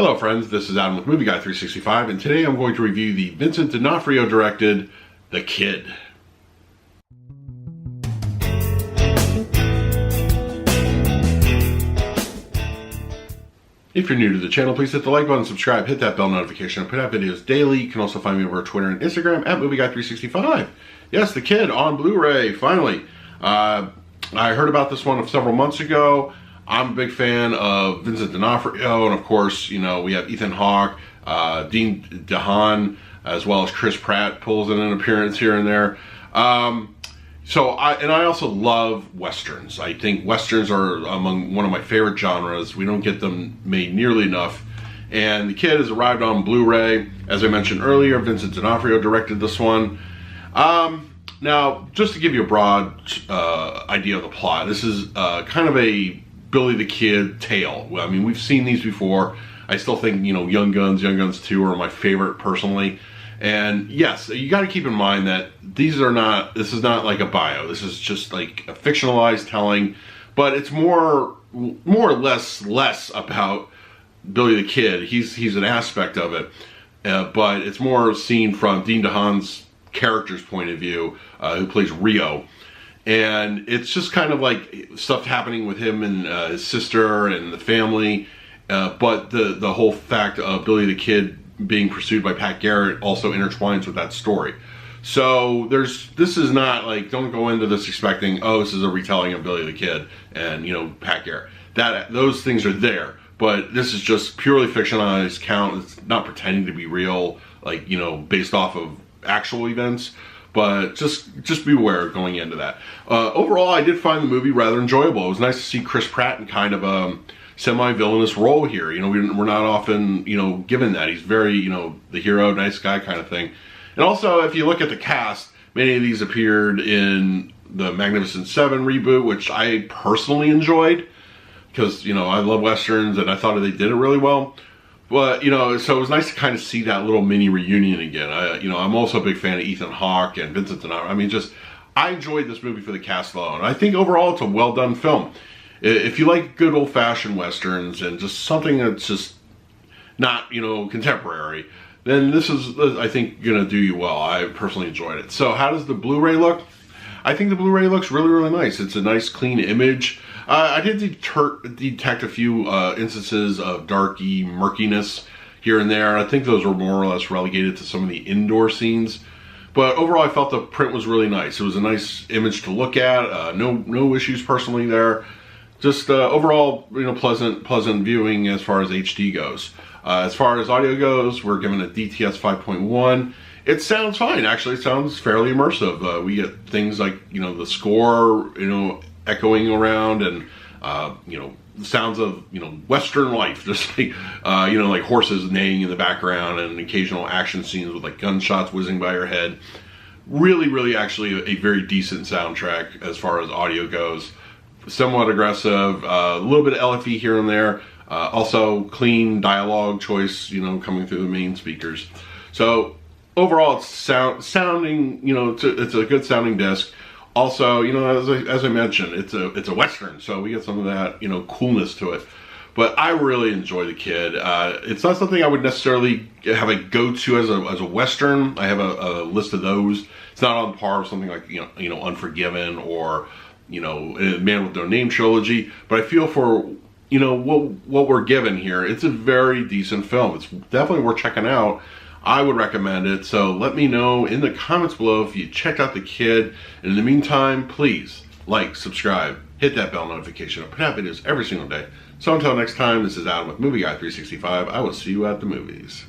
Hello friends, this is Adam with Movie Guy 365, and today I'm going to review the Vincent D'Onofrio directed The Kid. If you're new to the channel, please hit the like button, subscribe, hit that bell notification. I put out videos daily. You can also find me over Twitter and Instagram at Movie Guy 365. Yes, The Kid on Blu-ray, finally. I heard about this one several months ago. I'm a big fan of Vincent D'Onofrio, and of course, you know, we have Ethan Hawke, Dean DeHaan, as well as Chris Pratt pulls in an appearance here and there. I also love Westerns. I think Westerns are among one of my favorite genres. We don't get them made nearly enough. And The Kid has arrived on Blu-ray. As I mentioned earlier, Vincent D'Onofrio directed this one. Now, just to give you a broad idea of the plot, this is kind of a Billy the Kid tale. I mean, we've seen these before. I still think, you know, Young Guns 2 are my favorite personally. And yes, you got to keep in mind that this is not like a bio. This is just like a fictionalized telling, but it's more or less about Billy the Kid. He's an aspect of it, but it's more seen from Dean DeHaan's character's point of view, who plays Rio. And it's just kind of like stuff happening with him and his sister and the family, but the whole fact of Billy the Kid being pursued by Pat Garrett also intertwines with that story. So this is not like, don't go into this expecting, oh, this is a retelling of Billy the Kid and, you know, Pat Garrett. Those things are there, but this is just purely fictionalized count. It's not pretending to be real, like, you know, based off of actual events. But just beware going into that. Overall, I did find the movie rather enjoyable. It was nice to see Chris Pratt in kind of a semi-villainous role here. You know, we're not often, you know, given that. He's very, you know, the hero, nice guy kind of thing. And also, if you look at the cast, many of these appeared in the Magnificent Seven reboot, which I personally enjoyed because, you know, I love Westerns and I thought they did it really well. But, you know, so it was nice to kind of see that little mini reunion again. I'm also a big fan of Ethan Hawke and Vincent D'Onofrio. I mean, I enjoyed this movie for the cast alone. I think overall it's a well-done film. If you like good old-fashioned Westerns and just something that's just not, you know, contemporary, then this is, I think, going to do you well. I personally enjoyed it. So how does the Blu-ray look? I think the Blu-ray looks really, really nice. It's a nice, clean image. I did detect a few instances of darky murkiness here and there. I think those were more or less relegated to some of the indoor scenes. But overall, I felt the print was really nice. It was a nice image to look at. No issues personally there. Just overall, you know, pleasant viewing as far as HD goes. As far as audio goes, we're given a DTS 5.1. It sounds fine, actually. It sounds fairly immersive. We get things like, you know, the score, you know, echoing around, and you know, sounds of, you know, Western life, just like you know, like horses neighing in the background, and occasional action scenes with like gunshots whizzing by your head. Really actually a very decent soundtrack as far as audio goes. Somewhat aggressive, a little bit of LFE here and there. Also clean dialogue choice, you know, coming through the main speakers. So overall, it's sounding, you know, it's a good sounding disc. Also, you know, as I mentioned, it's a Western, so we get some of that, you know, coolness to it. But I really enjoy The Kid. It's not something I would necessarily have a go-to as a Western. I have a list of those. It's not on par with something like, you know, Unforgiven or, you know, Man with No Name trilogy. But I feel for, you know, what we're given here, it's a very decent film. It's definitely worth checking out. I would recommend it, so let me know in the comments below if you checked out The Kid. And in the meantime, please like, subscribe, hit that bell notification. I put out videos every single day. So until next time, this is Adam with Movie Guy 365. I will see you at the movies.